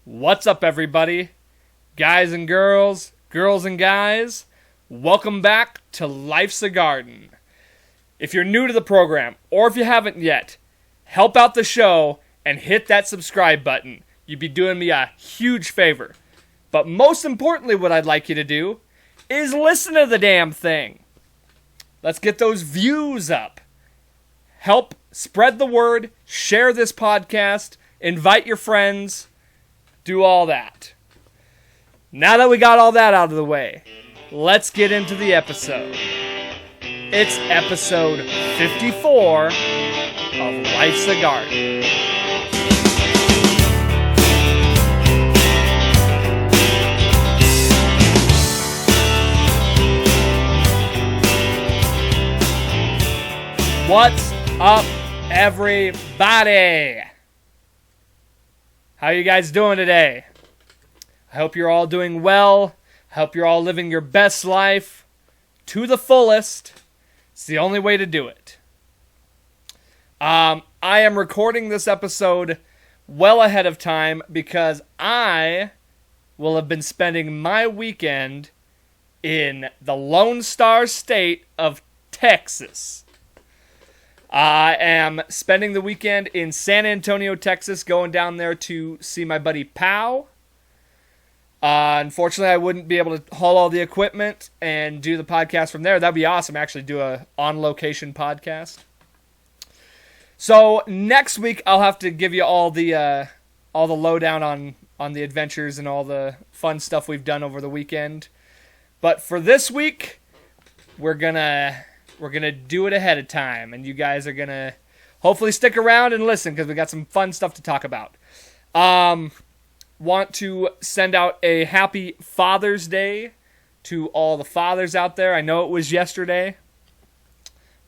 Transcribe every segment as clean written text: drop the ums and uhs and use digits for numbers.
What's up, everybody? Guys and girls, girls and guys, welcome back to Life's a Garden. If you're new to the program, or if you haven't yet, help out the show and hit that subscribe button. You'd be doing me a huge favor. But most importantly, what I'd like you to do is listen to the damn thing. Let's get those views up. Help spread the word, share this podcast, invite your friends, do all that. Now that we got all that out of the way, let's get into the episode. It's episode 54 of Life's a Garden. What's up, everybody? How you guys doing today? I hope you're all doing well. I hope you're all living your best life to the fullest. It's the only way to do it. I am recording this episode well ahead of time because I will have been spending my weekend in the Lone Star State of Texas. I am spending the weekend in San Antonio, Texas, going down there to see my buddy Pow. Unfortunately, I wouldn't be able to haul all the equipment and do the podcast from there. That'd be awesome, actually, do a on-location podcast. So next week, I'll have to give you all the lowdown on the adventures and all the fun stuff we've done over the weekend. But for this week, we're gonna do it ahead of time, and you guys are gonna hopefully stick around and listen because we got some fun stuff to talk about. Want to send out a happy Father's Day to all the fathers out there. I know it was yesterday,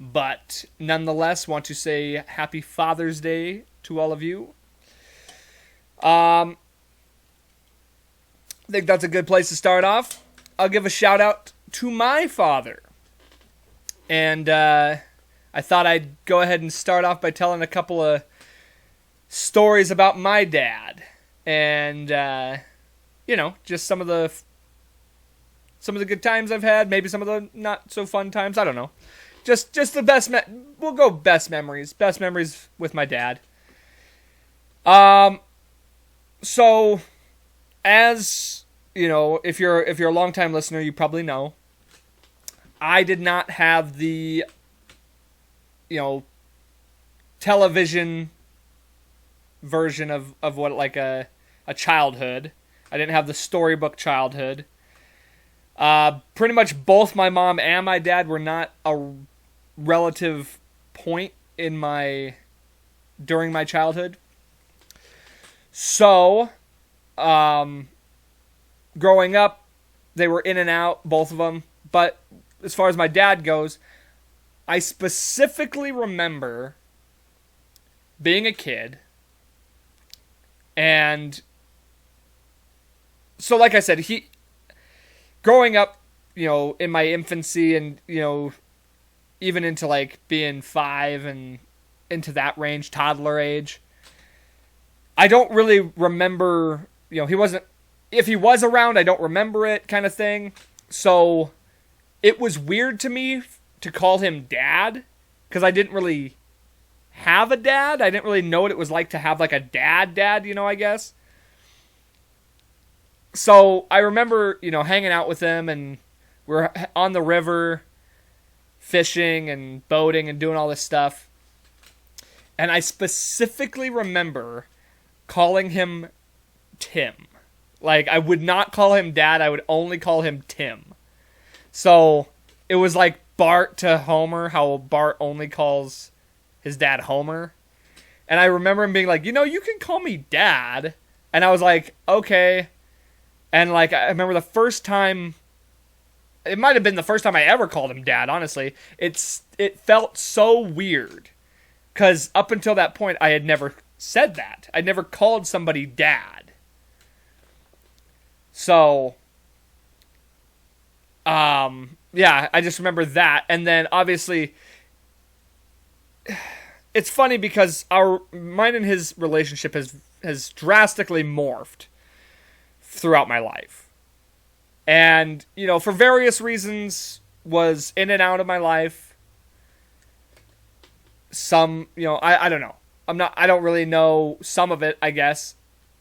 but nonetheless, want to say happy Father's Day to all of you. I think that's a good place to start off. I'll give a shout out to my father. And I thought I'd go ahead and start off by telling a couple of stories about my dad. And, just some of the good times I've had. Maybe some of the not so fun times. I don't know. Just the best. We'll go best memories. Best memories with my dad. So, as, if you're a longtime listener, you probably know. I did not have the, television version of what, like a childhood. I didn't have the storybook childhood. Pretty much both my mom and my dad were not a relative point during my childhood. So, growing up, they were in and out, both of them. But as far as my dad goes, I specifically remember being a kid. And so, like I said, growing up, in my infancy and, even into like being 5 and into that range, toddler age, I don't really remember, if he was around, I don't remember it kind of thing. So it was weird to me to call him dad because I didn't really have a dad. I didn't really know what it was like to have like a dad, I guess. So I remember, hanging out with him and we're on the river fishing and boating and doing all this stuff. And I specifically remember calling him Tim. Like, I would not call him dad. I would only call him Tim. So it was like Bart to Homer, how Bart only calls his dad Homer. And I remember him being like, you can call me dad. And I was like, okay. And like, I remember the first time, it might have been the first time I ever called him dad, honestly. It felt so weird. Because up until that point, I had never said that. I'd never called somebody dad. So, yeah, I just remember that. And then, obviously, it's funny because mine and his relationship has drastically morphed throughout my life. And, for various reasons, was in and out of my life. Some, I don't know. I don't really know some of it, I guess.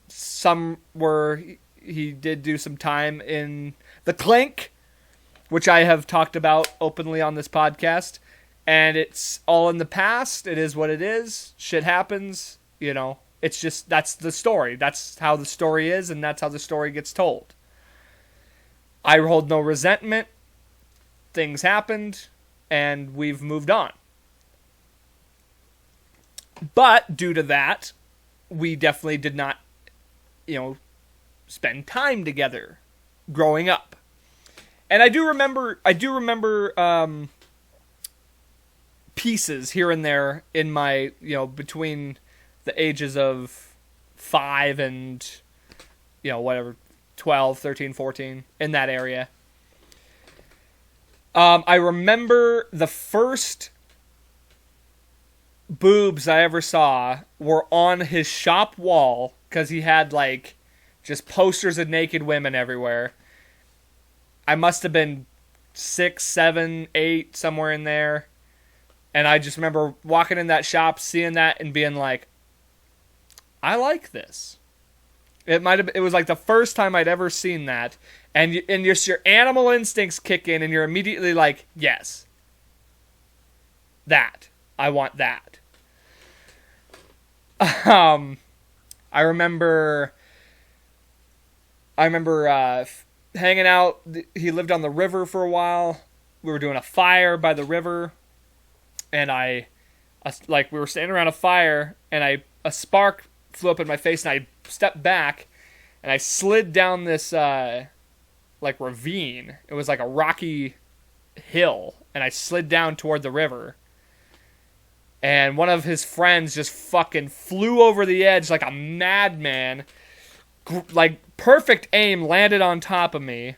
Some were, he did do some time in the Clink, which I have talked about openly on this podcast. And it's all in the past. It is what it is. Shit happens, It's just, that's the story. That's how the story is, and that's how the story gets told. I hold no resentment. Things happened, and we've moved on. But due to that, we definitely did not, spend time together growing up. And I do remember pieces here and there in my, between the ages of 5 and, 12, 13, 14, in that area. I remember the first boobs I ever saw were on his shop wall, because he had, just posters of naked women everywhere. I must have been 6, 7, 8, somewhere in there. And I just remember walking in that shop, seeing that, and being like, I like this. It was like the first time I'd ever seen that, and just your animal instincts kick in, and you're immediately like, yes, that, I want that. I remember hanging out. He lived on the river for a while. We were doing a fire by the river, and we were standing around a fire, and a spark flew up in my face, and I stepped back, and I slid down this ravine. It was like a rocky hill, and I slid down toward the river, and one of his friends just fucking flew over the edge like a madman, perfect aim, landed on top of me,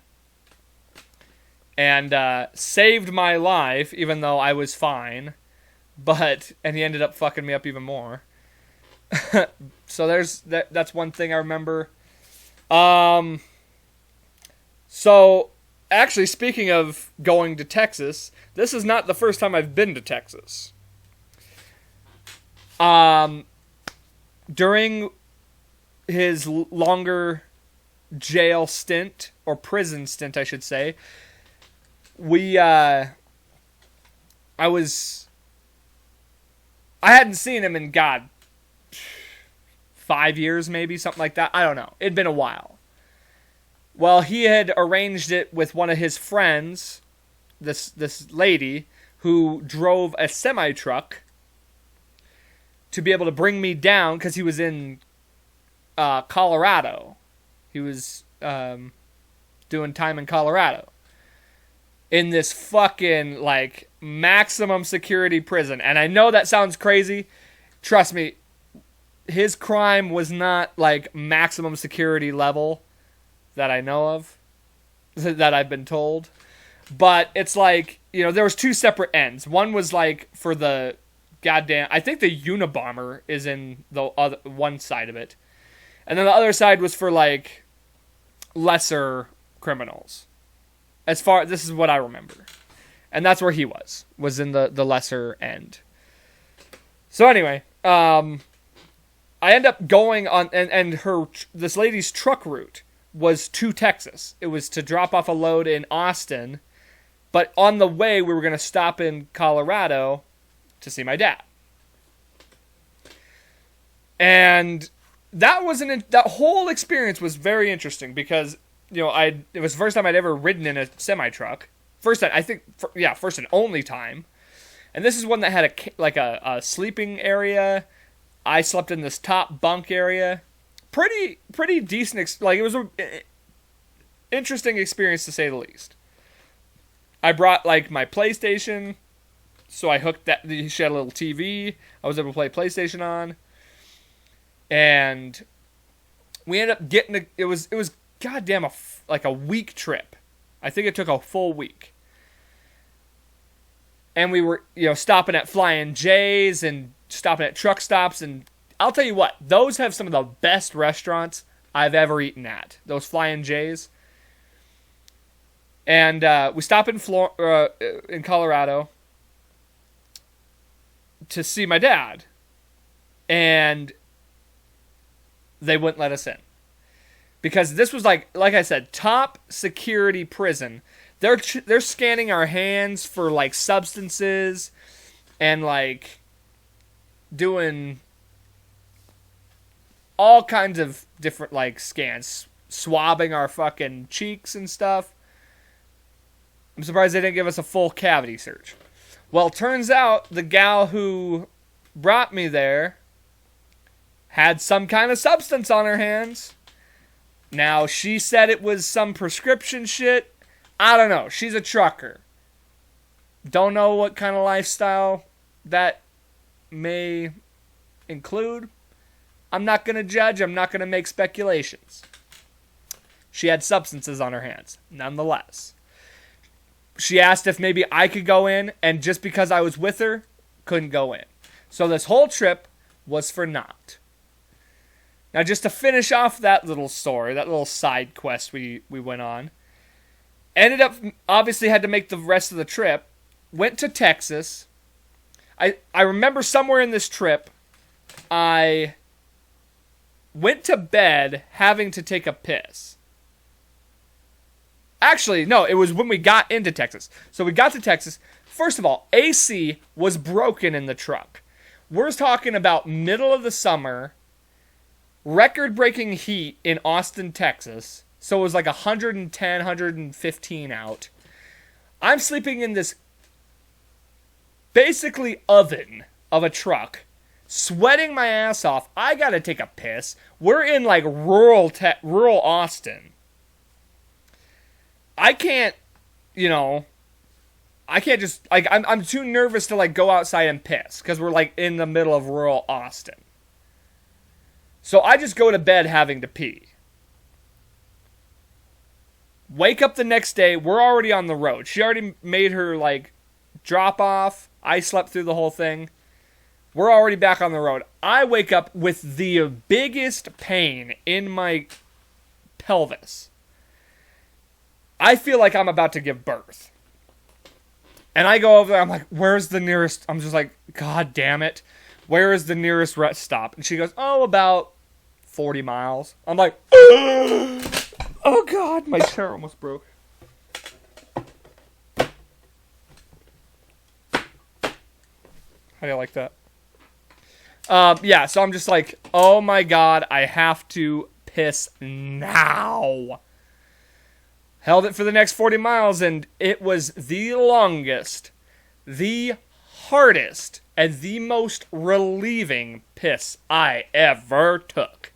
and saved my life, even though I was fine, and he ended up fucking me up even more. So that's one thing I remember. So actually, speaking of going to Texas, this is not the first time I've been to Texas. During his longer jail stint, or prison stint, I should say, I hadn't seen him in, 5 years, maybe, something like that. I don't know. It'd been a while. Well, he had arranged it with one of his friends, this lady, who drove a semi-truck to be able to bring me down, because he was in Colorado. He was doing time in Colorado. In this fucking, maximum security prison. And I know that sounds crazy. Trust me, his crime was not, maximum security level that I know of, that I've been told. But it's there was two separate ends. One was, for the goddamn... I think the Unabomber is in the other one side of it. And then the other side was for, lesser criminals. This is what I remember. And that's where he was in the lesser end. So anyway, I end up going on, and this lady's truck route was to Texas. It was to drop off a load in Austin, but on the way we were going to stop in Colorado to see my dad. And that whole experience was very interesting, because it was the first time I'd ever ridden in a semi-truck. First and only time. And this is one that had a sleeping area. I slept in this top bunk area. Pretty decent. It was an interesting experience, to say the least. I brought my PlayStation, so I hooked that. She had a little TV. I was able to play PlayStation on, and we ended up getting it was goddamn a week trip. I think it took a full week. And we were, stopping at Flying J's and stopping at truck stops. And I'll tell you what, those have some of the best restaurants I've ever eaten at. Those Flying J's. And we stop in Colorado to see my dad. And they wouldn't let us in. Because this was like I said, top security prison. They're scanning our hands for like substances and like doing all kinds of different like scans, swabbing our fucking cheeks and stuff. I'm surprised they didn't give us a full cavity search. Well, turns out the gal who brought me there had some kind of substance on her hands. Now, she said it was some prescription shit. I don't know. She's a trucker. Don't know what kind of lifestyle that may include. I'm not going to judge. I'm not going to make speculations. She had substances on her hands, nonetheless. She asked if maybe I could go in, and just because I was with her, couldn't go in. So this whole trip was for naught. Now, just to finish off that little story, that little side quest we went on, ended up, obviously had to make the rest of the trip, went to Texas. I remember somewhere in this trip, I went to bed having to take a piss. Actually, no, it was when we got into Texas. So we got to Texas. First of all, AC was broken in the truck. We're talking about middle of the summer, record-breaking heat in Austin, Texas. So it was like 110, 115 out. I'm sleeping in this basically oven of a truck, sweating my ass off. I gotta take a piss. We're in like rural Austin. I can't just, like, I'm too nervous to, like, go outside and piss, because we're, like, in the middle of rural Austin. So I just go to bed having to pee. Wake up the next day, we're already on the road. She already made her, like, drop off. I slept through the whole thing. We're already back on the road. I wake up with the biggest pain in my pelvis. I feel like I'm about to give birth. And I go over there, I'm like, where's the nearest? I'm just like, God damn it. Where is the nearest rest stop? And she goes, oh, about 40 miles. I'm like, oh God, my chair almost broke. How do you like that? Yeah, so I'm just like, oh my God, I have to piss now. Held it for the next 40 miles, and it was the longest, the hardest, and the most relieving piss I ever took.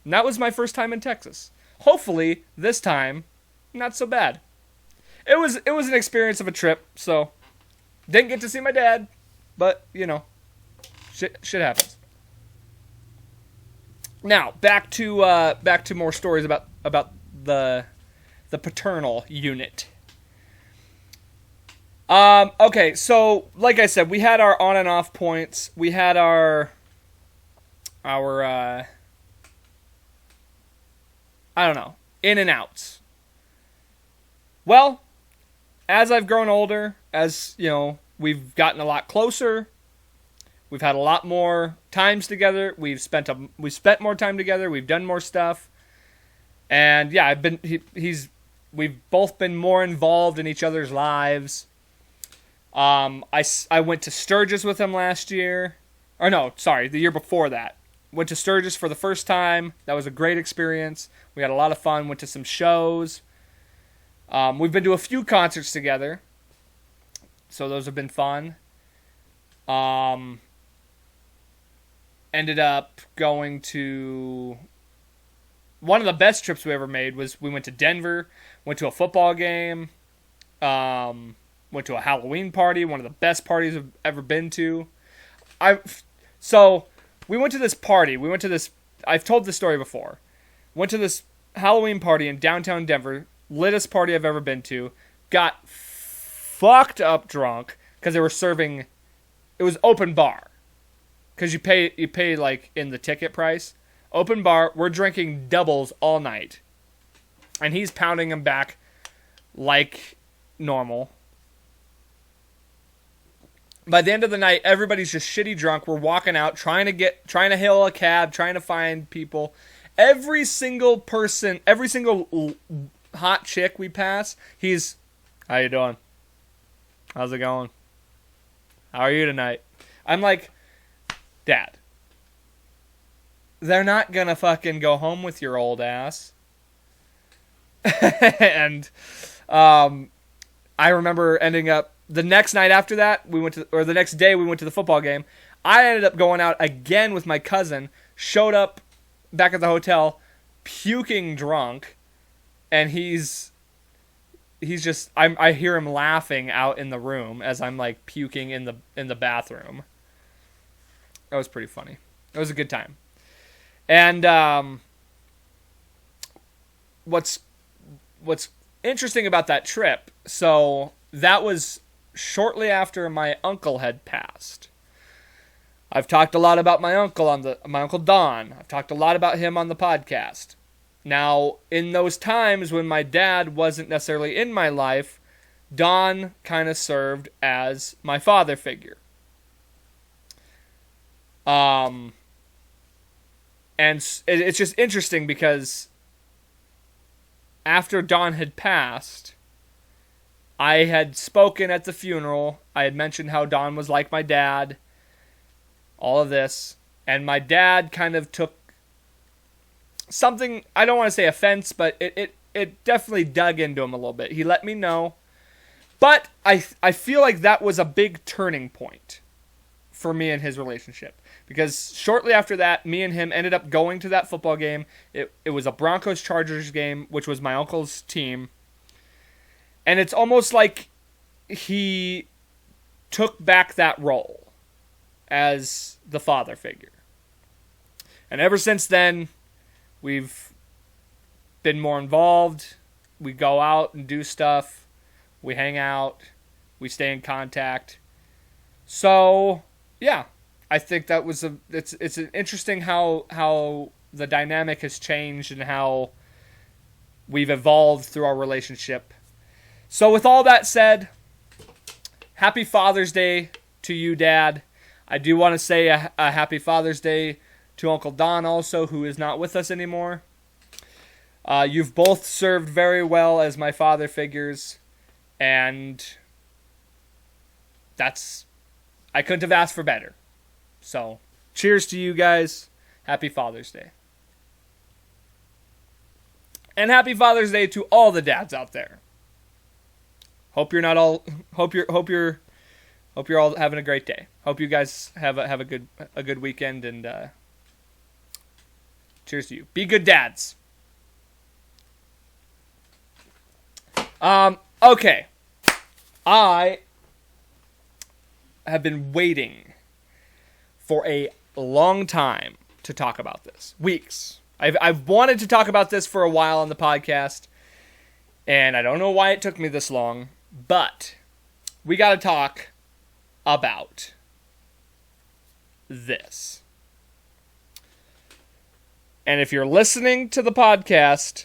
And that was my first time in Texas. Hopefully, this time, not so bad. It was an experience of a trip, so didn't get to see my dad, but, you know, shit happens. Now, back to more stories about the paternal unit. Okay, so like I said, we had our on and off points. We had our I don't know, in and outs. Well, as I've grown older, as you know, we've gotten a lot closer. We've had a lot more times together. We've spent more time together. We've done more stuff. And yeah, we've both been more involved in each other's lives. I went to Sturgis with him last year. Or no, sorry, the year before that. Went to Sturgis for the first time. That was a great experience. We had a lot of fun. Went to some shows. We've been to a few concerts together. So those have been fun. Ended up going to... One of the best trips we ever made was we went to Denver, went to a football game, went to a Halloween party, one of the best parties I've ever been to. So we went to this party. I've told this story before. Went to this Halloween party in downtown Denver, littest party I've ever been to. Got fucked up drunk because they were serving. It was open bar because you pay like in the ticket price. Open bar. We're drinking doubles all night. And he's pounding them back like normal. By the end of the night, everybody's just shitty drunk. We're walking out, trying to hail a cab, trying to find people. Every single person, every single hot chick we pass, he's, how you doing? How's it going? How are you tonight? I'm like, Dad, they're not gonna fucking go home with your old ass. And I remember ending up, the next night after that, the next day we went to the football game. I ended up going out again with my cousin, showed up back at the hotel, puking drunk, and he's just, I hear him laughing out in the room as I'm like puking in the bathroom. That was pretty funny. It was a good time. And what's interesting about that trip, so that was shortly after my uncle had passed. I've talked a lot about my uncle my Uncle Don. I've talked a lot about him on the podcast. Now, in those times when my dad wasn't necessarily in my life, Don kind of served as my father figure. And it's just interesting because after Don had passed, I had spoken at the funeral. I had mentioned how Don was like my dad. All of this. And my dad kind of took something, I don't want to say offense, but it definitely dug into him a little bit. He let me know. But I feel like that was a big turning point for me and his relationship. Because shortly after that, me and him ended up going to that football game. It was a Broncos-Chargers game, which was my uncle's team. And it's almost like he took back that role as the father figure. And ever since then, we've been more involved. We go out and do stuff. We hang out. We stay in contact. So, yeah. I think that was it's an interesting how the dynamic has changed and how we've evolved through our relationship. So with all that said, happy Father's Day to you, Dad. I do want to say a happy Father's Day to Uncle Don also, who is not with us anymore. You've both served very well as my father figures, and I couldn't have asked for better. So, cheers to you guys. Happy Father's Day. And happy Father's Day to all the dads out there. Hope you're all having a great day. Hope you guys have a good weekend, and cheers to you. Be good dads. Okay. I have been waiting for a long time to talk about this. Weeks. I've wanted to talk about this for a while on the podcast, and I don't know why it took me this long, but we got to talk about this. And if you're listening to the podcast,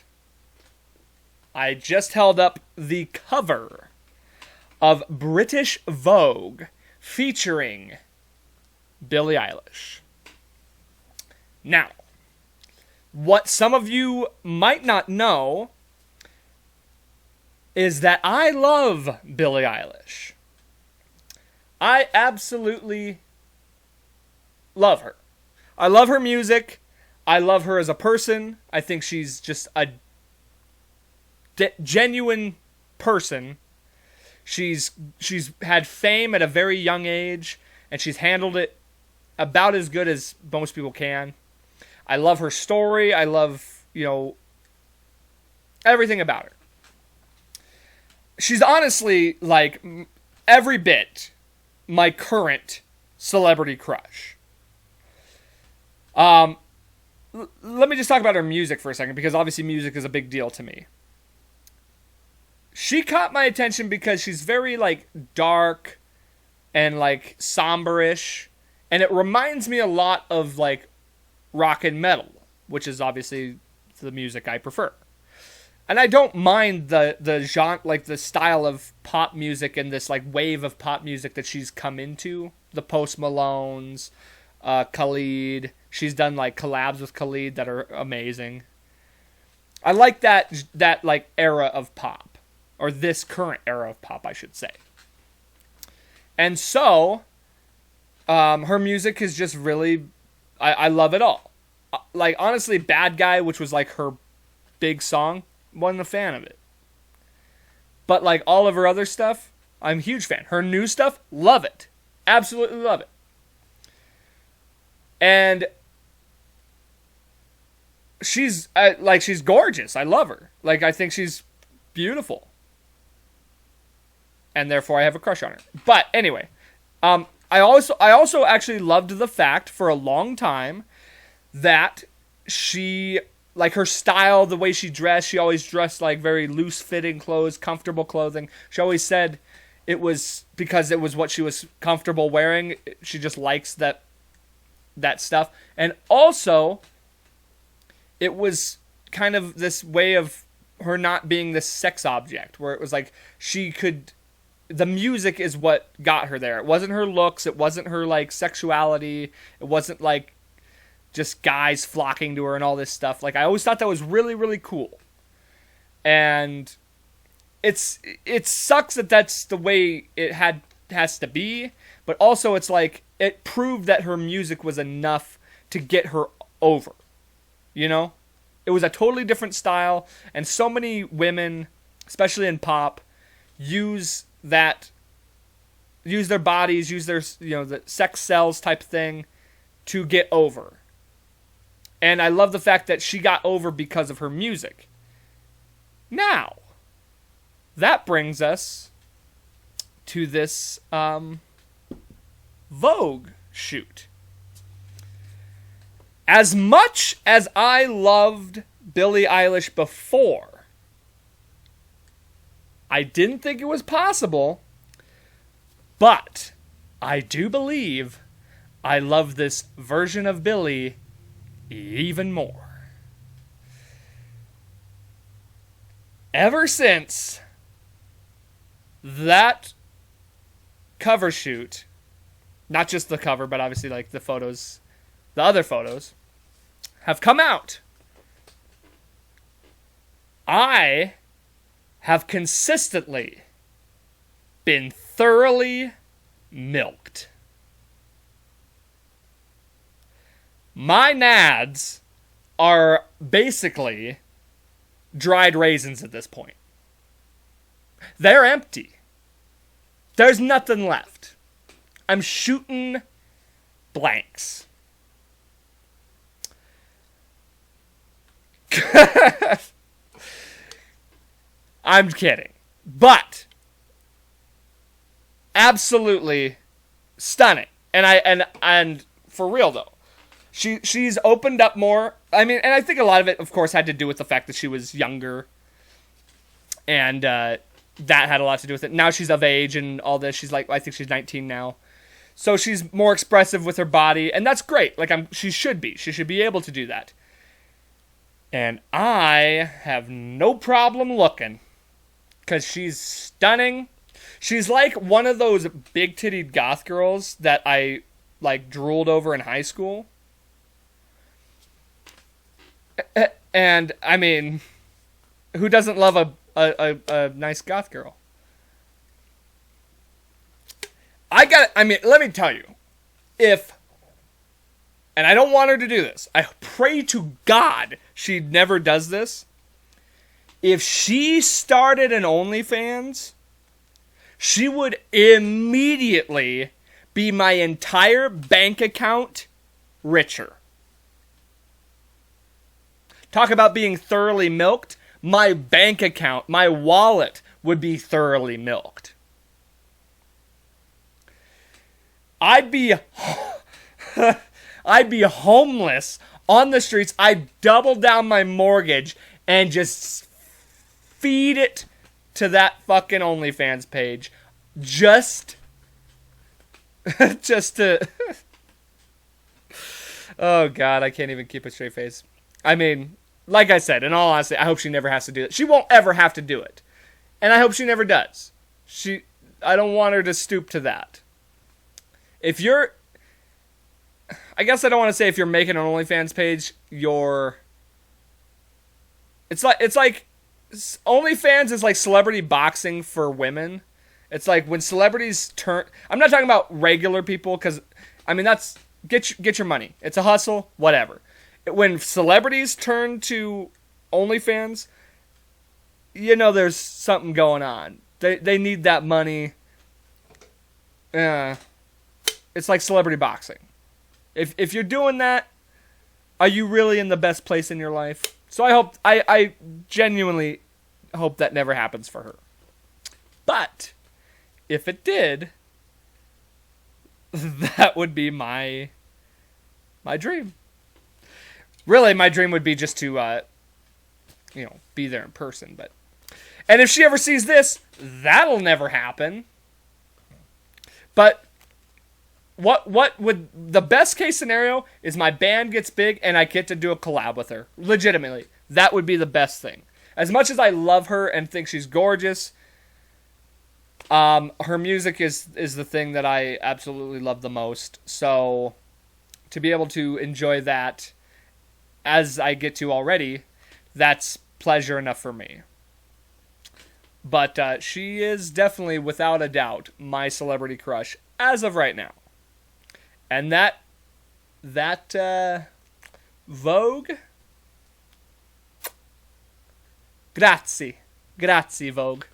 I just held up the cover of British Vogue featuring Billie Eilish. Now, what some of you might not know is that I love Billie Eilish. I absolutely love her. I love her music. I love her as a person. I think she's just a genuine person. She's had fame at a very young age, and she's handled it about as good as most people can. I love her story. I love, everything about her. She's honestly, like, every bit my current celebrity crush. Let me just talk about her music for a second, because obviously music is a big deal to me. She caught my attention because she's very, like, dark and, like, somber-ish. And it reminds me a lot of, like, rock and metal. which is obviously the music I prefer. And I don't mind the genre, like the style of pop music and this like wave of pop music that she's come into. The Post Malones, Khalid. She's done like collabs with Khalid that are amazing. I like that like era of pop, or this current era of pop, I should say. And so, her music is just really, I love it all. Like honestly, Bad Guy, which was like her big song, wasn't a fan of it. But like all of her other stuff, I'm a huge fan. Her new stuff, love it. Absolutely love it. And she's she's gorgeous. I love her. Like I think she's beautiful. And therefore I have a crush on her. But anyway, I also actually loved the fact for a long time that she, like her style, the way she dressed, she always dressed like very loose-fitting clothes, comfortable clothing. She always said it was because it was what she was comfortable wearing. She just likes that stuff. And also, it was kind of this way of her not being this sex object, where it was like the music is what got her there. It wasn't her looks, it wasn't her like sexuality, it wasn't like just guys flocking to her and all this stuff. Like I always thought that was really, really cool. And it sucks that that's the way it has to be, but also it's like it proved that her music was enough to get her over. You know? It was a totally different style, and so many women, especially in pop, use their bodies, use their, the sex sells type thing to get over. And I love the fact that she got over because of her music. Now, that brings us to this Vogue shoot. As much as I loved Billie Eilish before, I didn't think it was possible, but I do believe I love this version of Billie even more. Ever since that cover shoot, not just the cover, but obviously like the photos, the other photos, have come out, I have consistently been thoroughly milked. My nads are basically dried raisins at this point. They're empty. There's nothing left. I'm shooting blanks. I'm kidding. But absolutely stunning. And for real though. She's opened up more. I mean, and I think a lot of it, of course, had to do with the fact that she was younger. And that had a lot to do with it. Now she's of age and all this. She's like, I think she's 19 now. So she's more expressive with her body. And that's great. Like, she should be. She should be able to do that. And I have no problem looking. Because she's stunning. She's like one of those big-tittied goth girls that I, like, drooled over in high school. And, I mean, who doesn't love a nice goth girl? Let me tell you. And I don't want her to do this. I pray to God she never does this. If she started an OnlyFans, she would immediately be my entire bank account richer. Talk about being thoroughly milked. My bank account, my wallet would be thoroughly milked. I'd be homeless on the streets. I'd double down my mortgage and just feed it to that fucking OnlyFans page. Just to... Oh, God, I can't even keep a straight face. I mean, like I said, in all honesty, I hope she never has to do it. She won't ever have to do it. And I hope she never does. I don't want her to stoop to that. If you're... I guess I don't want to say if you're making an OnlyFans page, you're... It's like OnlyFans is like celebrity boxing for women. It's like when celebrities turn... I'm not talking about regular people, because, I mean, that's... Get your money. It's a hustle, whatever. When celebrities turn to OnlyFans, you know there's something going on. They need that money. It's like celebrity boxing. If you're doing that, are you really in the best place in your life? So I genuinely hope that never happens for her. But if it did, that would be my dream. Really, my dream would be just to be there in person, and if she ever sees this, that'll never happen. But what would the best case scenario is my band gets big and I get to do a collab with her. Legitimately, that would be the best thing. As much as I love her and think she's gorgeous, her music is the thing that I absolutely love the most. So to be able to enjoy that as I get to already, that's pleasure enough for me. But she is definitely, without a doubt, my celebrity crush as of right now. And that Vogue, grazie Vogue.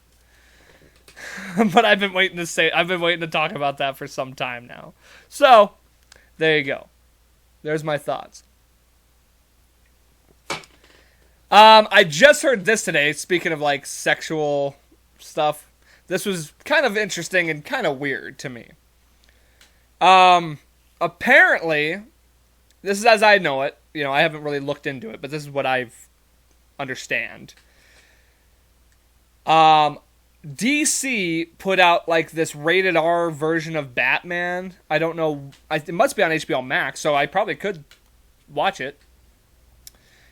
But I've been waiting to talk about that for some time now. So there you go. There's my thoughts. I just heard this today, speaking of like sexual stuff. This was kind of interesting and kind of weird to me. Apparently, this is as I know it. I haven't really looked into it, but this is what I've understand. DC put out like this rated R version of Batman. I don't know. It must be on HBO Max, so I probably could watch it.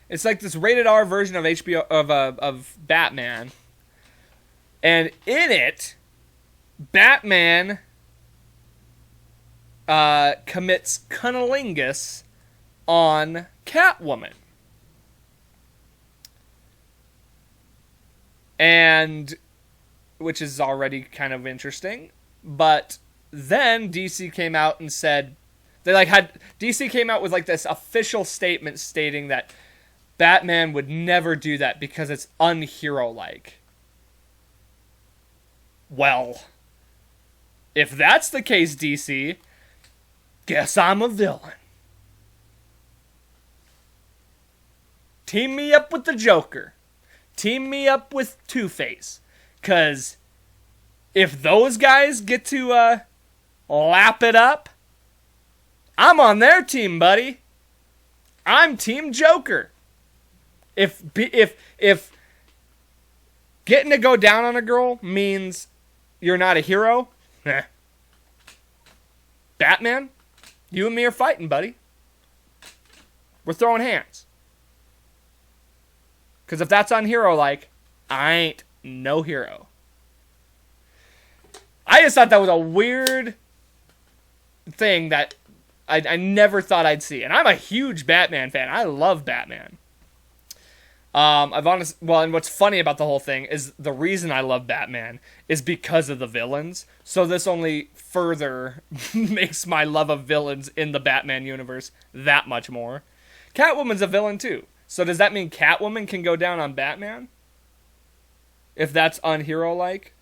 It's like this rated R version of HBO of Batman, and in it, Batman commits cunnilingus on Catwoman, and which is already kind of interesting. But then DC came out and said DC came out with like this official statement stating that Batman would never do that because it's unhero-like. Well, if that's the case, DC, guess I'm a villain. Team me up with the Joker. Team me up with Two-Face. Because if those guys get to lap it up, I'm on their team, buddy. I'm Team Joker. If getting to go down on a girl means you're not a hero, Batman, you and me are fighting, buddy. We're throwing hands. Because if that's unhero-like, I ain't no hero. I just thought that was a weird thing that I never thought I'd see. And I'm a huge Batman fan. I love Batman. And what's funny about the whole thing is the reason I love Batman is because of the villains. So this only further makes my love of villains in the Batman universe that much more. Catwoman's a villain too. So does that mean Catwoman can go down on Batman? If that's unhero-like?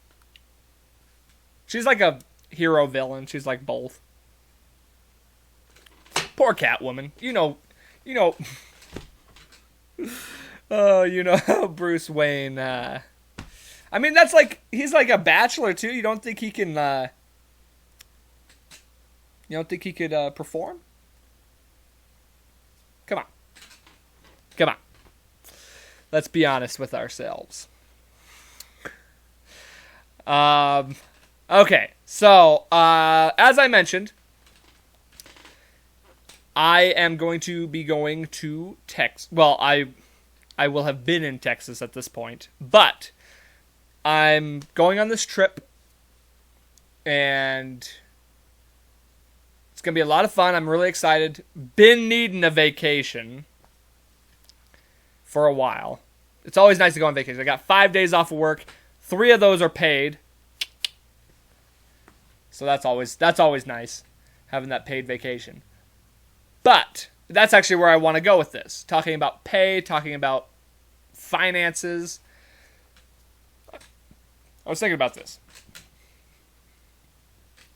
She's like a hero villain. She's like both. Poor Catwoman. You know. Oh, you know how Bruce Wayne. I mean, that's like he's like a bachelor too. You don't think he can? You don't think he could perform? Come on. Let's be honest with ourselves. Okay, so as I mentioned, I am going to be going to Texas. Well, I will have been in Texas at this point, but I'm going on this trip, and it's going to be a lot of fun. I'm really excited. Been needing a vacation for a while. It's always nice to go on vacation. I got 5 days off of work. 3 of those are paid. So that's always nice, having that paid vacation. But that's actually where I want to go with this. Talking about pay, talking about finances. I was thinking about this.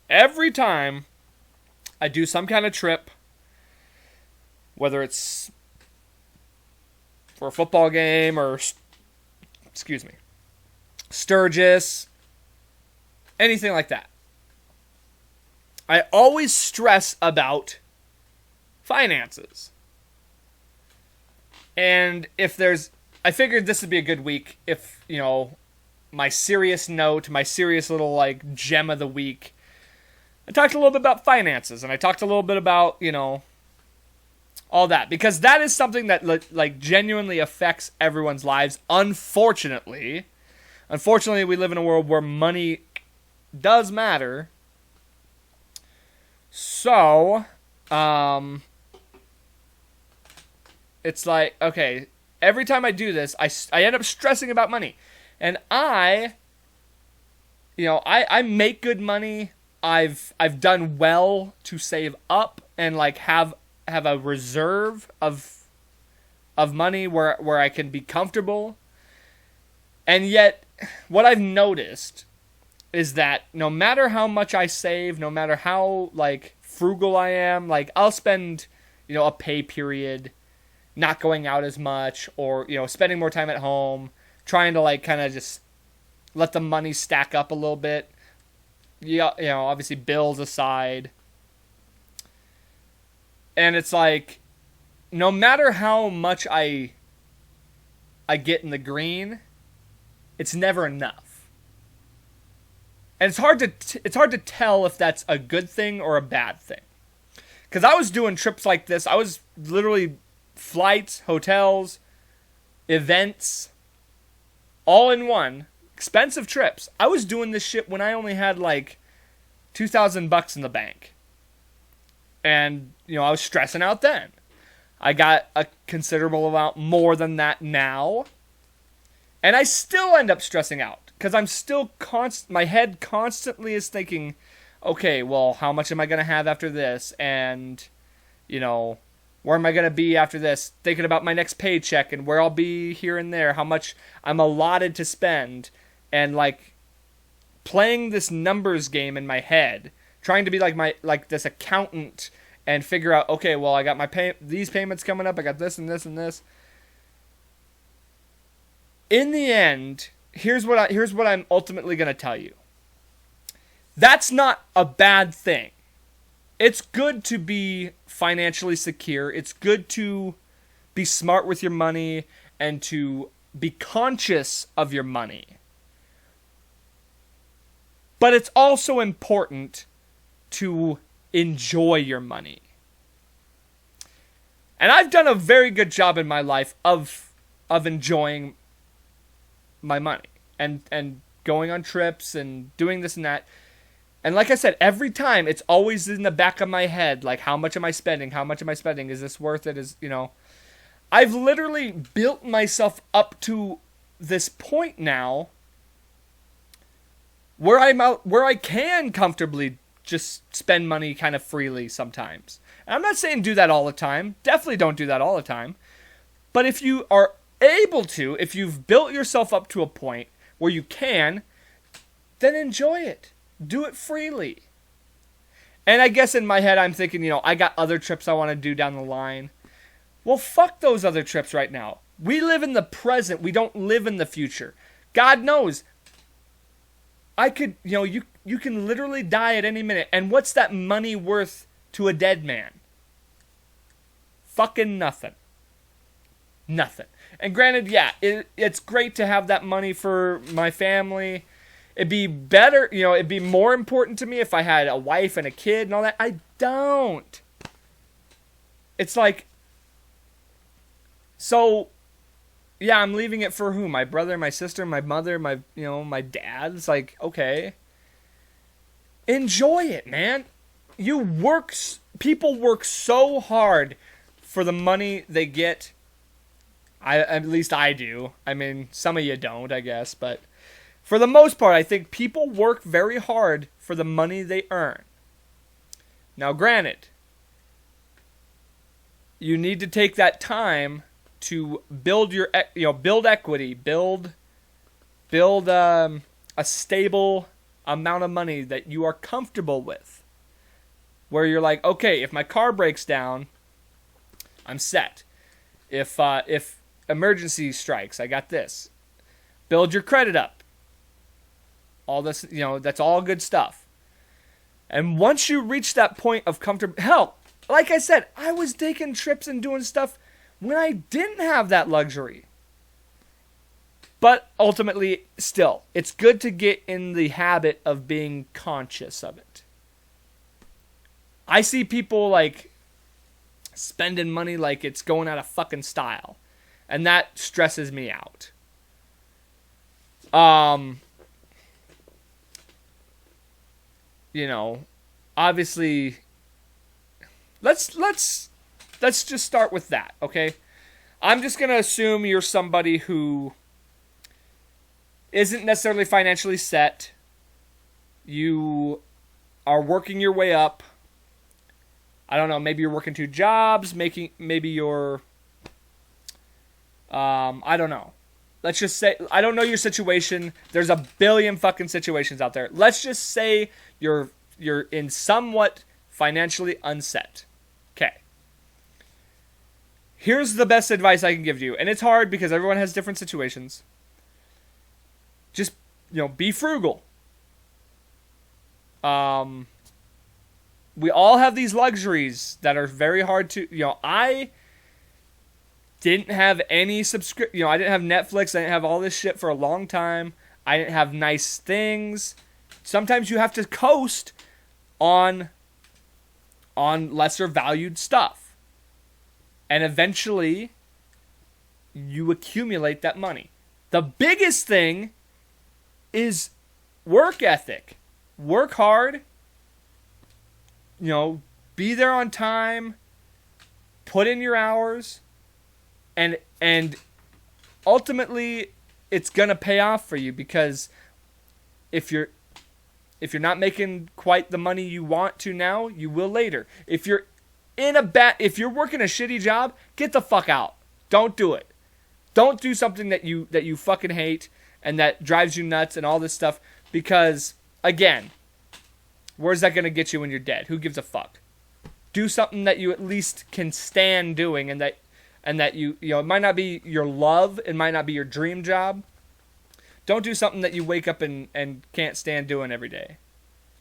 Every time I do some kind of trip, whether it's for a football game or, Sturgis, anything like that, I always stress about finances. And I figured this would be a good week if, my serious note, my serious little, gem of the week, I talked a little bit about finances, and I talked a little bit about, all that. Because that is something that, genuinely affects everyone's lives, unfortunately. Unfortunately, we live in a world where money does matter. So, it's like, okay, every time I do this, I end up stressing about money. And I make good money. I've done well to save up and have a reserve of money where I can be comfortable. And yet, what I've noticed is that no matter how much I save, no matter how frugal I am, I'll spend a pay period not going out as much, or spending more time at home, trying to kind of just let the money stack up a little bit. Yeah, obviously bills aside. And it's no matter how much I get in the green, it's never enough. And it's hard to tell if that's a good thing or a bad thing. Because I was doing trips like this. I was literally flights, hotels, events, all in one. Expensive trips. I was doing this shit when I only had $2,000 in the bank. And, I was stressing out then. I got a considerable amount more than that now. And I still end up stressing out. Because I'm still my head constantly is thinking, okay, well, how much am I going to have after this? And, where am I going to be after this? Thinking about my next paycheck and where I'll be here and there. How much I'm allotted to spend. And, playing this numbers game in my head. Trying to be this accountant and figure out, okay, well, I got these payments coming up. I got this and this and this. In the end, here's what I'm ultimately going to tell you. That's not a bad thing. It's good to be financially secure. It's good to be smart with your money and to be conscious of your money. But it's also important to enjoy your money. And I've done a very good job in my life of enjoying my money and going on trips and doing this and that. And like I said, every time it's always in the back of my head, how much am I spending? How much am I spending? Is this worth it? I've literally built myself up to this point now where I can comfortably just spend money kind of freely sometimes. And I'm not saying do that all the time. Definitely don't do that all the time. But if you are able to, if you've built yourself up to a point where you can, then enjoy it. Do it freely. And I guess in my head I'm thinking, I got other trips I want to do down the line. Well, fuck those other trips right now. We live in the present. We don't live in the future. God knows. I could, you can literally die at any minute. And what's that money worth to a dead man? Fucking nothing. Nothing. And granted, yeah, it's great to have that money for my family. It'd be better, it'd be more important to me if I had a wife and a kid and all that. I don't. it's like, so, yeah, I'm leaving it for who? My brother, my sister, my mother, my dad. It's like, okay. Enjoy it, man. People work so hard for the money they get. At least I do. I mean, some of you don't, I guess, but for the most part, I think people work very hard for the money they earn. Now, granted, you need to take that time to build build equity, build a stable amount of money that you are comfortable with, where you're like, okay, if my car breaks down, I'm set. If emergency strikes, I got this. Build your credit up. All this, that's all good stuff. And once you reach that point of comfort, hell, like I said, I was taking trips and doing stuff when I didn't have that luxury. But ultimately, still, it's good to get in the habit of being conscious of it. I see people like spending money like it's going out of fucking style. And that stresses me out. Obviously, let's just start with that, okay? I'm just gonna assume you're somebody who isn't necessarily financially set. You are working your way up. I don't know, maybe you're working 2 jobs, maybe you're I don't know. Let's just say, I don't know your situation. There's a billion fucking situations out there. Let's just say you're in somewhat financially unset. Okay. Here's the best advice I can give you. And it's hard because everyone has different situations. Just, be frugal. We all have these luxuries that are very hard to, I didn't have any subscription, I didn't have Netflix, I didn't have all this shit for a long time. I didn't have nice things. Sometimes you have to coast on lesser valued stuff. And eventually you accumulate that money. The biggest thing is work ethic. Work hard. Be there on time. Put in your hours. And ultimately it's gonna pay off for you, because if you're not making quite the money you want to now, you will later. If you're working a shitty job, get the fuck out. Don't do it. Don't do something that you fucking hate and that drives you nuts and all this stuff, because again, where's that gonna get you when you're dead? Who gives a fuck? Do something that you at least can stand doing, and that it might not be your love, it might not be your dream job. Don't do something that you wake up and can't stand doing every day.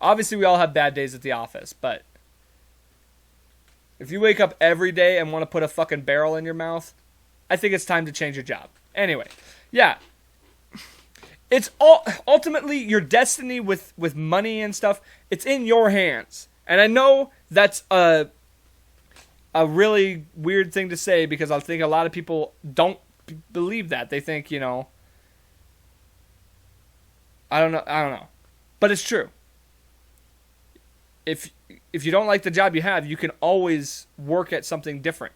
Obviously, we all have bad days at the office, but if you wake up every day and want to put a fucking barrel in your mouth, I think it's time to change your job. Anyway, yeah. It's ultimately your destiny with money and stuff. It's in your hands. And I know that's a really weird thing to say, because I think a lot of people don't believe that. They think, I don't know. But it's true. If you don't like the job you have, you can always work at something different.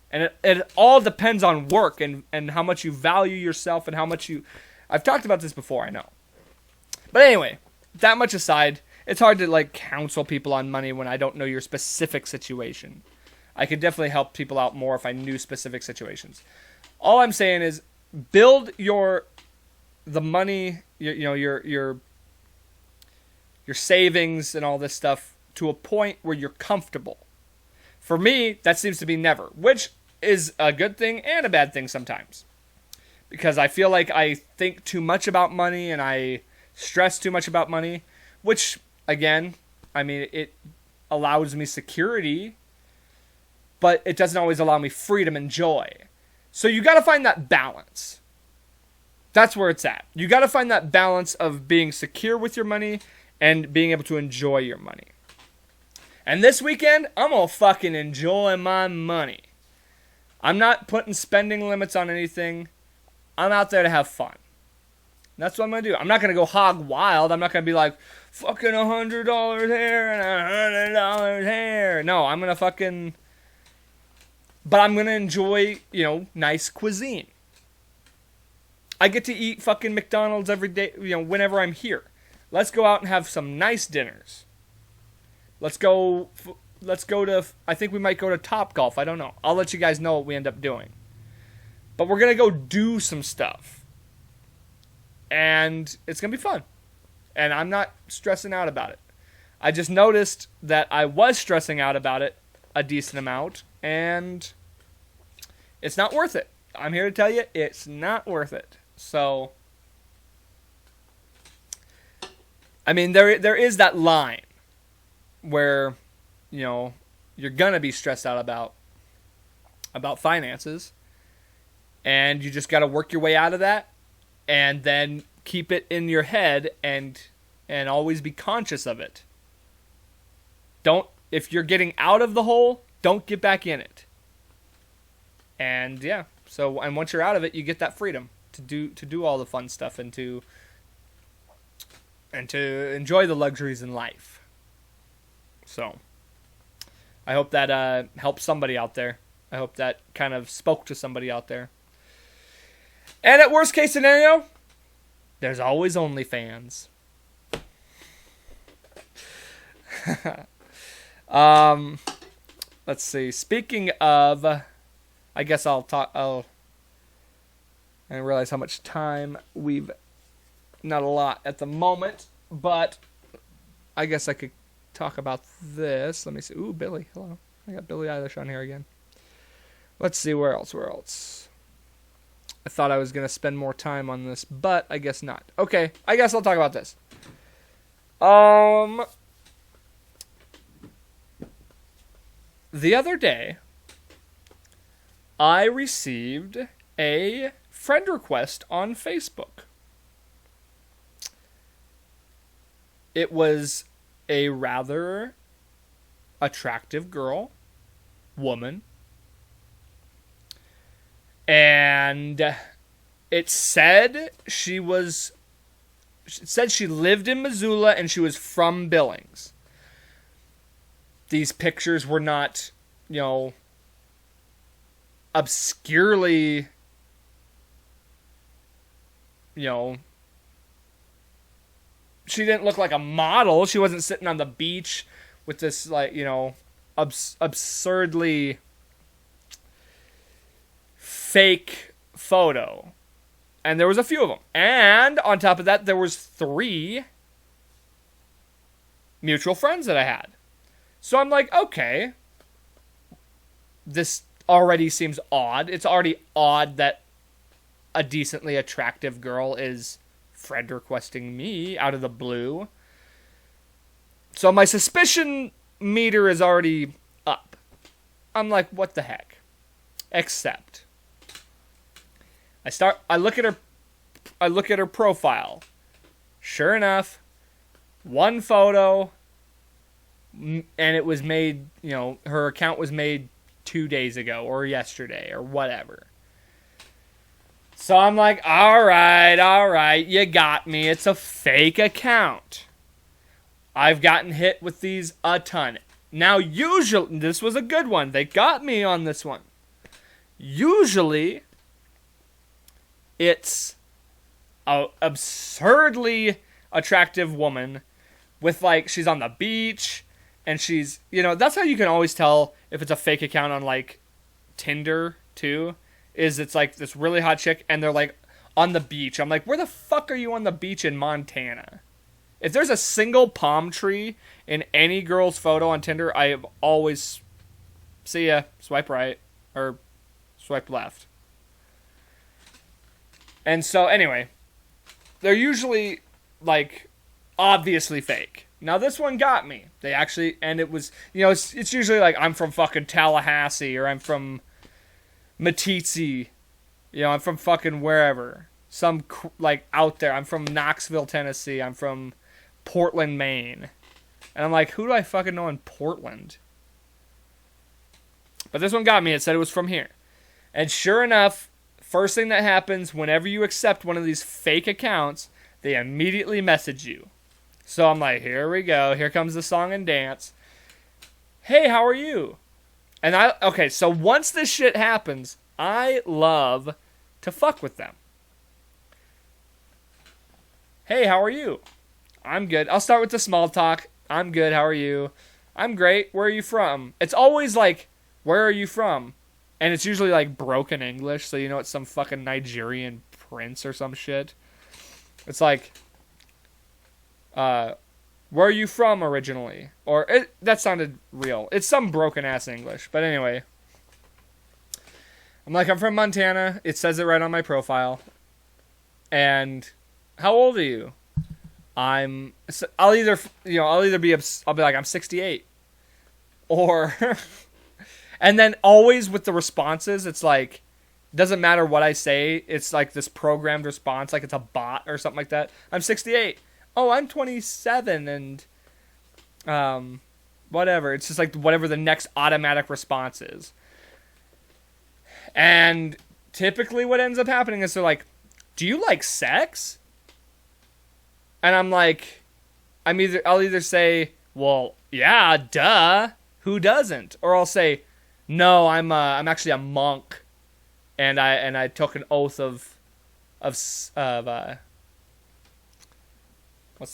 And it all depends on work and how much you value yourself and how much you... I've talked about this before, I know. But anyway, that much aside, it's hard to counsel people on money when I don't know your specific situation. I could definitely help people out more if I knew specific situations. All I'm saying is build the money, your savings and all this stuff to a point where you're comfortable. For me, that seems to be never, which is a good thing and a bad thing sometimes. Because I feel like I think too much about money and I stress too much about money, which, again, it allows me security, but it doesn't always allow me freedom and joy. So you got to find that balance. That's where it's at. You got to find that balance of being secure with your money and being able to enjoy your money. And this weekend, I'm going to fucking enjoy my money. I'm not putting spending limits on anything. I'm out there to have fun. That's what I'm going to do. I'm not going to go hog wild. I'm not going to be like, fucking $100 here and $100 here. No, I'm going to fucking... But I'm going to enjoy, nice cuisine. I get to eat fucking McDonald's every day, whenever I'm here. Let's go out and have some nice dinners. Let's go to, I think we might go to Topgolf. I don't know. I'll let you guys know what we end up doing. But we're going to go do some stuff. And it's going to be fun. And I'm not stressing out about it. I just noticed that I was stressing out about it a decent amount. And it's not worth it. I'm here to tell you, it's not worth it. So, I mean, there is that line where, you're going to be stressed out about finances. And you just got to work your way out of that. And then keep it in your head and always be conscious of it. If you're getting out of the hole, don't get back in it. And yeah, and once you're out of it, you get that freedom to do all the fun stuff and to enjoy the luxuries in life. So, I hope that helps somebody out there. I hope that kind of spoke to somebody out there. And at worst case scenario, there's always OnlyFans. Let's see. Speaking of, I guess I realize how much time we've, not a lot at the moment, but I guess I could talk about this. Let me see. Ooh, Billy. Hello. I got Billie Eilish on here again. Let's see, where else? I thought I was going to spend more time on this, but I guess not. Okay, I guess I'll talk about this. The other day, I received a friend request on Facebook. It was a rather attractive woman. And it said she lived in Missoula and she was from Billings. These pictures were not, obscurely, she didn't look like a model. She wasn't sitting on the beach with this, absurdly fake photo. And there was a few of them. And on top of that, there was 3 mutual friends that I had. So I'm like, okay, this already seems odd. It's already odd that a decently attractive girl is friend requesting me out of the blue. So my suspicion meter is already up. I'm like, what the heck? Except I look at her profile. Sure enough, one photo, and it was made, her account was made 2 days ago or yesterday or whatever. So I'm like, all right, you got me. It's a fake account. I've gotten hit with these a ton. Now, usually, this was a good one. They got me on this one. Usually, it's an absurdly attractive woman with, she's on the beach, and she's, that's how you can always tell if it's a fake account on, Tinder, too, is it's, this really hot chick, and they're, on the beach. I'm like, where the fuck are you on the beach in Montana? If there's a single palm tree in any girl's photo on Tinder, I have always, see ya, swipe right, or swipe left. And so, anyway, they're usually, obviously fake. Now, this one got me. They actually, and it was, it's usually I'm from fucking Tallahassee, or I'm from Meeteetse, I'm from fucking wherever. Some, out there. I'm from Knoxville, Tennessee. I'm from Portland, Maine. And I'm like, who do I fucking know in Portland? But this one got me. It said it was from here. And sure enough, first thing that happens whenever you accept one of these fake accounts, they immediately message you. So I'm like, here we go. Here comes the song and dance. Hey, how are you? And okay, so once this shit happens, I love to fuck with them. Hey, how are you? I'm good. I'll start with the small talk. I'm good. How are you? I'm great. Where are you from? It's always like, where are you from? And it's usually like broken English, so you know it's some fucking Nigerian prince or some shit. It's like, where are you from originally? Or, that sounded real. It's some broken ass English. But anyway. I'm like, I'm from Montana. It says it right on my profile. And how old are you? I'll either be like, I'm 68. Or, and then always with the responses, it's like, doesn't matter what I say. It's like this programmed response, like it's a bot or something like that. I'm 68. Oh, I'm 27 and whatever. It's just like whatever the next automatic response is. And typically what ends up happening is they're like, do you like sex? And I'm like, I'll either say, well, yeah, duh. Who doesn't? Or I'll say, no, I'm actually a monk. And I took an oath of what's the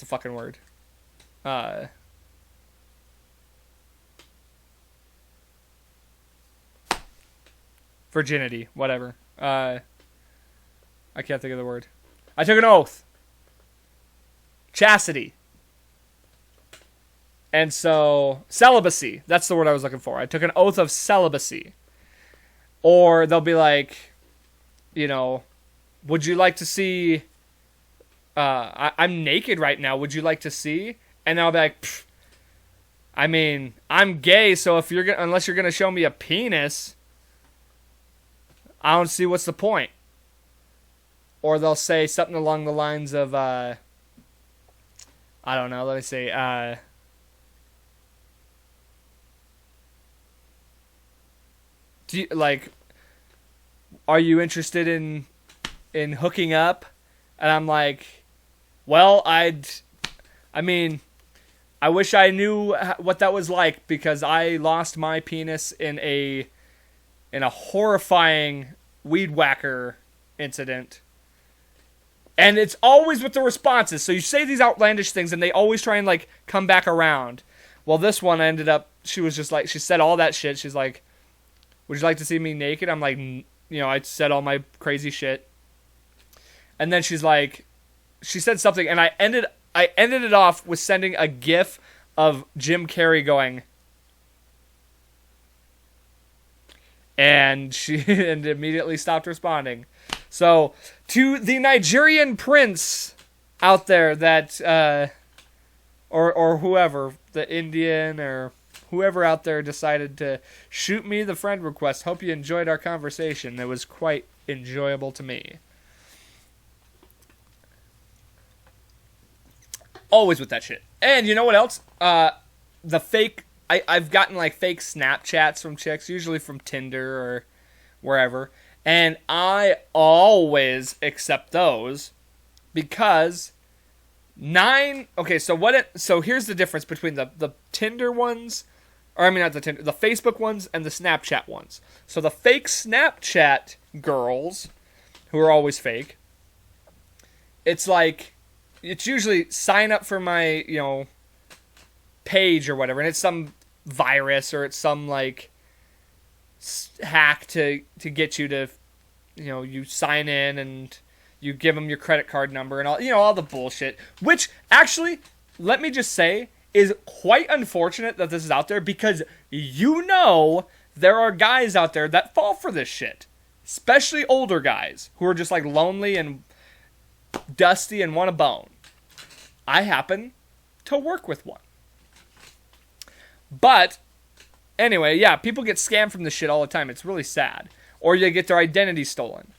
fucking word? Virginity, whatever. I can't think of the word. I took an oath. Chastity. And so, celibacy. That's the word I was looking for. I took an oath of celibacy. Or they'll be like, would you like to see, I'm naked right now, would you like to see? And I'll be like, I'm gay, so unless you're gonna show me a penis, I don't see what's the point. Or they'll say something along the lines of, I don't know, let me say, are you interested in hooking up? And I'm like, well, I wish I knew what that was like, because I lost my penis in a horrifying weed whacker incident. And it's always with the responses. So you say these outlandish things and they always try and like come back around. Well, this one ended up, she was just like, she said all that shit. She's like, would you like to see me naked? I'm like, I said all my crazy shit. And then she's like, she said something, and I ended it off with sending a GIF of Jim Carrey going, and she and immediately stopped responding. So, to the Nigerian prince out there that, or whoever, the Indian or whoever out there decided to shoot me the friend request. Hope you enjoyed our conversation. It was quite enjoyable to me. Always with that shit. And you know what else? The fake... I've gotten like fake Snapchats from chicks, usually from Tinder or wherever. And I always accept those because so here's the difference between the Tinder ones... not the Tinder, the Facebook ones and the Snapchat ones. So the fake Snapchat girls, who are always fake, it's usually sign up for my, page or whatever, and it's some virus or it's some like hack to get you to, you sign in and you give them your credit card number and all the bullshit, which actually, let me just say, is quite unfortunate that this is out there, because there are guys out there that fall for this shit. Especially older guys who are just like lonely and dusty and want a bone. I happen to work with one. But anyway, yeah, people get scammed from this shit all the time. It's really sad. Or they get their identity stolen.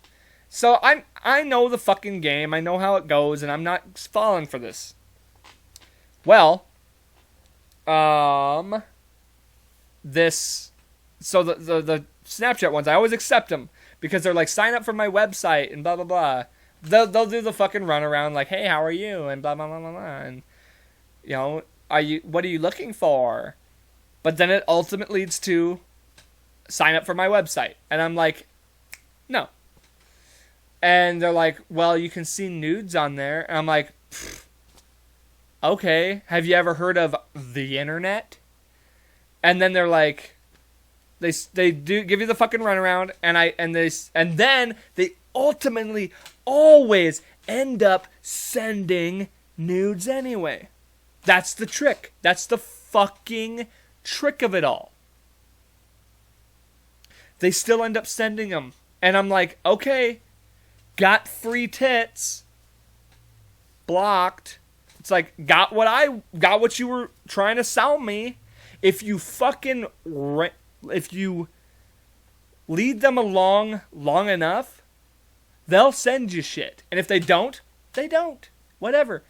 So I know the fucking game. I know how it goes, and I'm not falling for this. Well, this, so the Snapchat ones, I always accept them because they're like, sign up for my website and blah blah blah. They'll do the fucking runaround like, hey, how are you, and blah blah blah blah blah, and what are you looking for? But then it ultimately leads to sign up for my website, and I'm like, no. And they're like, well, you can see nudes on there, and I'm like, okay, have you ever heard of the internet? And then they're like, they do give you the fucking runaround, and then they ultimately always end up sending nudes anyway. That's the trick. That's the fucking trick of it all. They still end up sending them, and I'm like, okay, got free tits, blocked. It's like, got what you were trying to sell me. If you lead them along long enough, they'll send you shit. And if they don't, they don't. Whatever.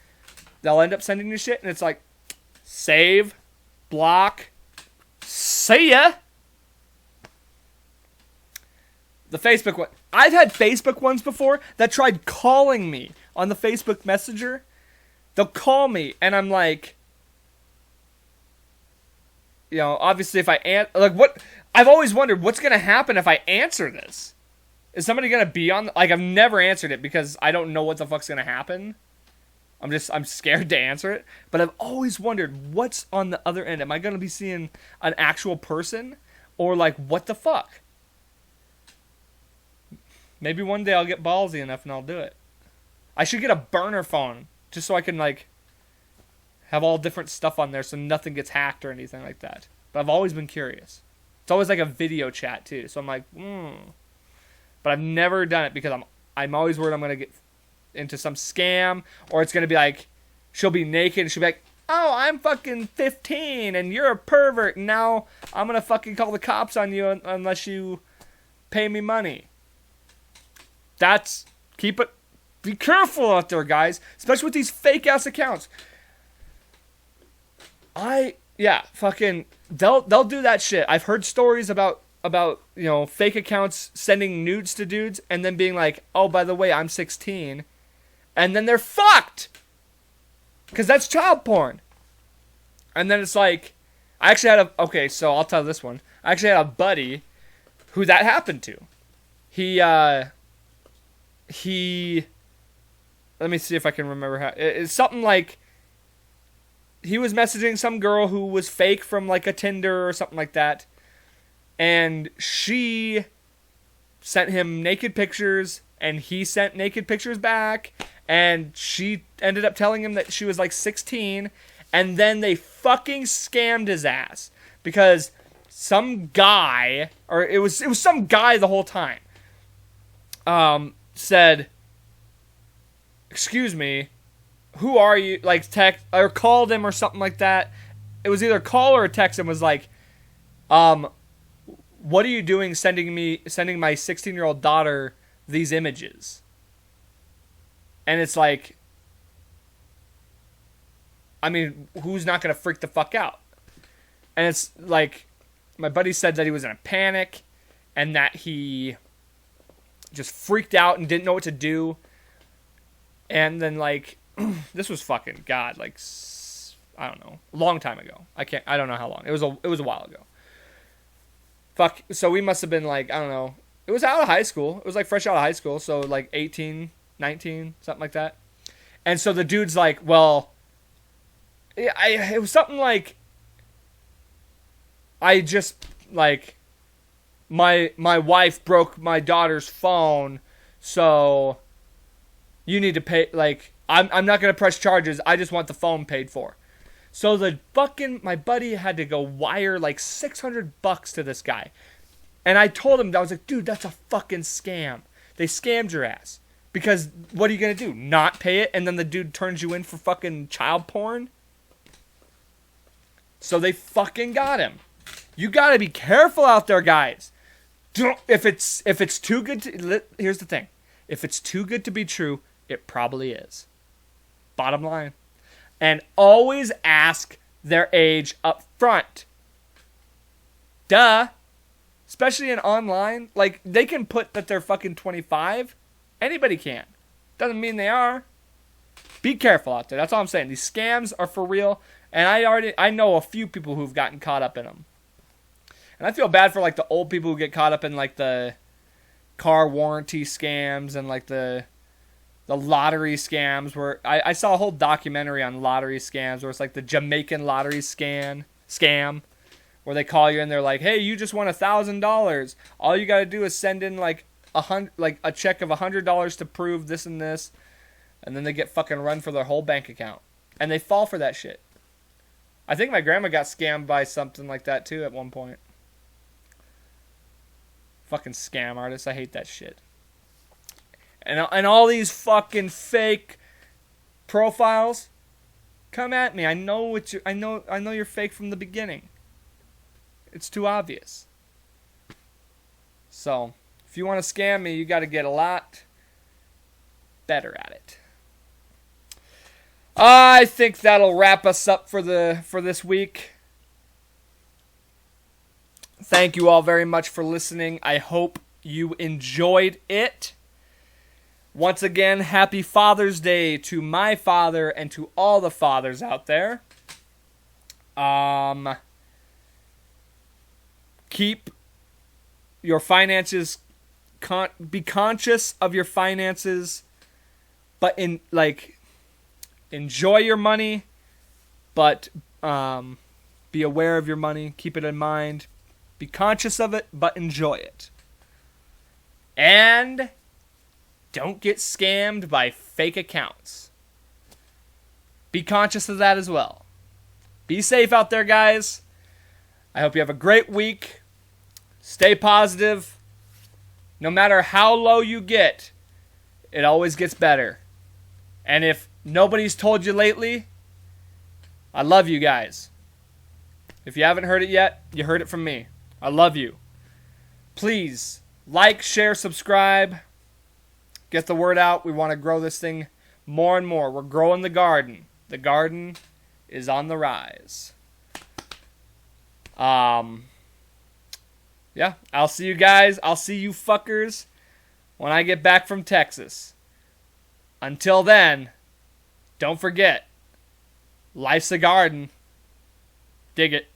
They'll end up sending you shit, and it's like, save, block, see ya. The Facebook one. I've had Facebook ones before that tried calling me on the Facebook Messenger. They'll call me, and I'm like, obviously if I what? I've always wondered what's going to happen if I answer this. Is somebody going to be on? I've never answered it because I don't know what the fuck's going to happen. I'm scared to answer it. But I've always wondered what's on the other end. Am I going to be seeing an actual person? Or what the fuck? Maybe one day I'll get ballsy enough and I'll do it. I should get a burner phone just so I can have all different stuff on there so nothing gets hacked or anything like that. But I've always been curious. It's always like a video chat too. So I'm like, But I've never done it because I'm always worried I'm going to get into some scam, or it's going to be like, she'll be naked and she'll be like, oh, I'm fucking 15 and you're a pervert and now I'm going to fucking call the cops on you unless you pay me money. Be careful out there, guys, especially with these fake ass accounts. They'll do that shit. I've heard stories about fake accounts sending nudes to dudes and then being like, oh, by the way, I'm 16. And then they're fucked. Because that's child porn. And then it's like, so I'll tell this one. I actually had a buddy who that happened to. He let me see if I can remember how. It's something like he was messaging some girl who was fake from a Tinder or something like that. And she sent him naked pictures, and he sent naked pictures back, and she ended up telling him that she was 16, and then they fucking scammed his ass because some guy, or it was some guy the whole time, said, excuse me, who are you? Text or called him or something like that. It was either call or text and was like, what are you doing sending my 16-year-old daughter these images? And it's like, who's not going to freak the fuck out? And it's like, my buddy said that he was in a panic and that he just freaked out and didn't know what to do. And then this was fucking God, I don't know, a long time ago. I don't know how long. It was a while ago. Fuck. So we must have been I don't know. It was out of high school. It was fresh out of high school. So 18, 19, something like that. And so the dude's like, well, it was something I just my wife broke my daughter's phone, so you need to pay. I'm not gonna press charges. I just want the phone paid for. So my buddy had to go wire $600 to this guy. And I told him, I was like, dude, that's a fucking scam. They scammed your ass. Because what are you going to do? Not pay it? And then the dude turns you in for fucking child porn? So they fucking got him. You got to be careful out there, guys. If it's too good to... Here's the thing. If it's too good to be true, it probably is. Bottom line. And always ask their age up front. Duh. Especially in online. Like, they can put that they're fucking 25. Anybody can. Doesn't mean they are. Be careful out there. That's all I'm saying. These scams are for real. And I know a few people who've gotten caught up in them. And I feel bad for, like, the old people who get caught up in, like, the car warranty scams and, like, the lottery scams. Where I saw a whole documentary on lottery scams where it's, like, the Jamaican lottery scam. Where they call you and they're like, hey, you just won $1,000. All you got to do is send in, like, a check of $100 to prove this and this. And then they get fucking run for their whole bank account. And they fall for that shit. I think my grandma got scammed by something like that, too, at one point. Fucking scam artists. I hate that shit. And all these fucking fake profiles, come at me. I know you're fake from the beginning. It's too obvious. So, if you want to scam me, you got to get a lot better at it. I think that'll wrap us up for this week. Thank you all very much for listening. I hope you enjoyed it. Once again, happy Father's Day to my father and to all the fathers out there. Keep your finances, be conscious of your finances, but enjoy your money, but be aware of your money. Keep it in mind. Be conscious of it, but enjoy it. And don't get scammed by fake accounts. Be conscious of that as well. Be safe out there, guys. I hope you have a great week. Stay positive. No matter how low you get, it always gets better. And if nobody's told you lately, I love you guys. If you haven't heard it yet, you heard it from me. I love you. Please like, share, subscribe. Get the word out. We want to grow this thing more and more. We're growing the garden. The garden is on the rise. Yeah, I'll see you guys. I'll see you fuckers when I get back from Texas. Until then, don't forget, life's a garden. Dig it.